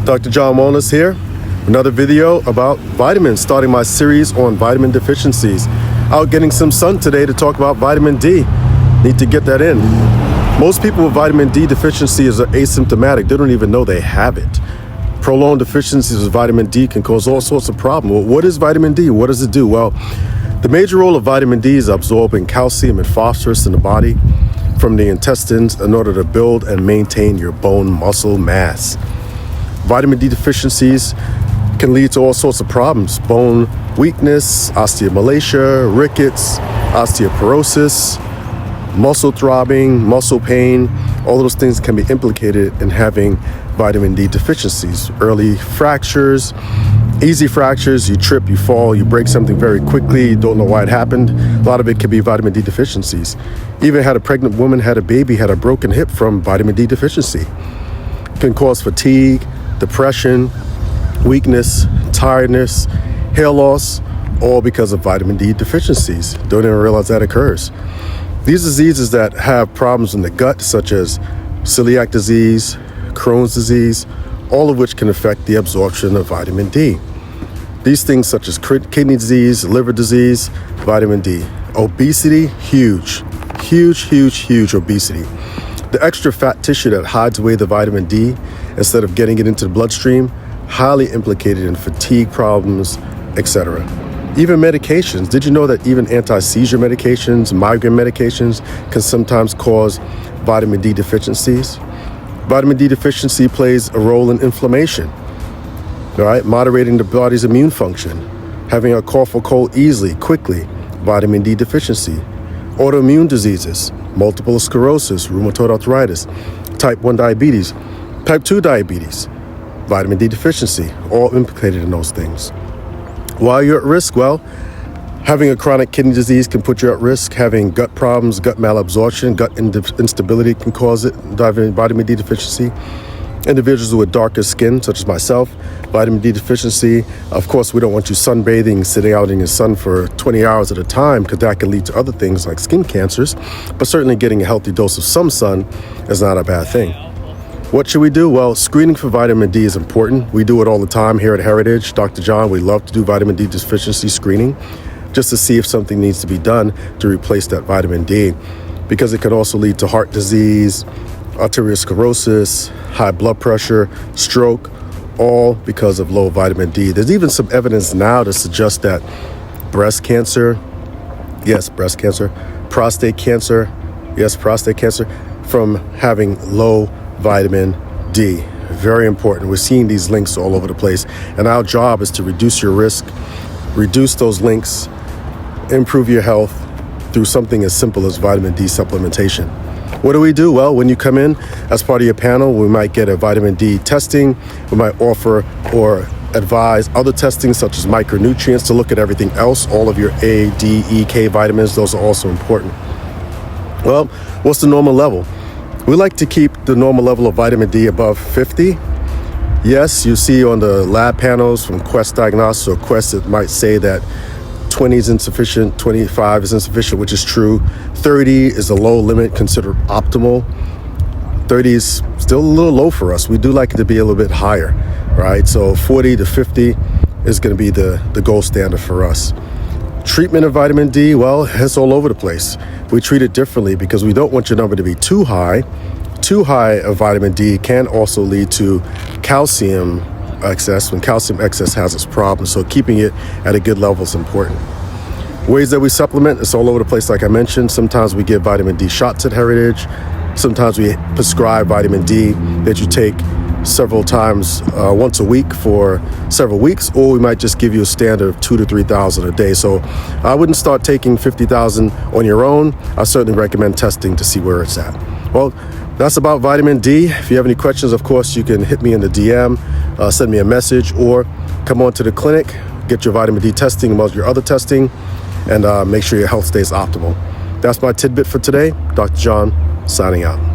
Dr. John Wellness here. Another video about vitamins, starting my series on vitamin deficiencies. Out getting some sun today to talk about vitamin D. Need to get that in. Most people with vitamin D deficiencies are asymptomatic. They don't even know they have it. Prolonged deficiencies of vitamin D can cause all sorts of problems. Well, what is vitamin D? What does it do? Well, the major role of vitamin D is absorbing calcium and phosphorus in the body from the intestines in order to build and maintain your bone muscle mass. Vitamin D deficiencies can lead to all sorts of problems: bone weakness, osteomalacia, rickets, osteoporosis, muscle throbbing, muscle pain. All those things can be implicated in having vitamin D deficiencies. Early fractures, easy fractures, you trip, you fall, you break something very quickly, you don't know why it happened. A lot of it can be vitamin D deficiencies. Even had a pregnant woman, had a baby, had a broken hip from vitamin D deficiency. Can cause fatigue, depression, weakness, tiredness, hair loss, all because of vitamin D deficiencies. Don't even realize that occurs. These diseases that have problems in the gut, such as celiac disease, Crohn's disease, all of which can affect the absorption of vitamin D. These things such as kidney disease, liver disease, vitamin D. Obesity, huge obesity. The extra fat tissue that hides away the vitamin D instead of getting it into the bloodstream, highly implicated in fatigue problems, etc. Even medications. Did you know that even anti-seizure medications, migraine medications can sometimes cause vitamin D deficiencies? Vitamin D deficiency plays a role in inflammation, all right? Moderating the body's immune function, having a cough or cold easily, quickly, vitamin D deficiency. Autoimmune diseases, multiple sclerosis, rheumatoid arthritis, type 1 diabetes, type 2 diabetes, vitamin D deficiency, all implicated in those things. Why are you at risk? Well, having a chronic kidney disease can put you at risk. Having gut problems, gut malabsorption, gut instability can cause it, vitamin D deficiency. Individuals with darker skin, such as myself, vitamin D deficiency. Of course, we don't want you sunbathing, sitting out in the sun for 20 hours at a time, because that can lead to other things like skin cancers. But certainly getting a healthy dose of some sun is not a bad thing. What should we do? Well, screening for vitamin D is important. We do it all the time here at Heritage. Dr. John, we love to do vitamin D deficiency screening just to see if something needs to be done to replace that vitamin D, because it can also lead to heart disease, arteriosclerosis, high blood pressure, stroke, all because of low vitamin D. There's even some evidence now to suggest that breast cancer, prostate cancer, from having low vitamin D. Very important. We're seeing these links all over the place, and our job is to reduce your risk, reduce those links, improve your health through something as simple as vitamin D supplementation. What do we do? Well, when you come in as part of your panel, we might get a vitamin D testing. We might offer or advise other testing such as micronutrients to look at everything else, all of your A, D, E, K vitamins. Those are also important. Well, what's the normal level? We like to keep the normal level of vitamin D above 50. Yes, you see on the lab panels from Quest Diagnostics or Quest, it might say that 20 is insufficient, 25 is insufficient, which is true. 30 is a low limit, considered optimal. 30 is still a little low for us. We do like it to be a little bit higher, right? So 40 to 50 is going to be the gold standard for us. Treatment of vitamin D, well, it's all over the place. We treat it differently because we don't want your number to be too high. Too high of vitamin D can also lead to calcium excess, when calcium excess has its problems. So keeping it at a good level is important. Ways that we supplement, it's all over the place like I mentioned. Sometimes we give vitamin D shots at Heritage. Sometimes we prescribe vitamin D that you take several times, once a week for several weeks, or we might just give you a standard of 2,000 to 3,000 a day. So I wouldn't start taking 50,000 on your own. I certainly recommend testing to see where it's at. Well, that's about vitamin D. If you have any questions, of course, you can hit me in the DM, send me a message, or come on to the clinic, get your vitamin D testing, among your other testing, and make sure your health stays optimal. That's my tidbit for today. Dr. John, signing out.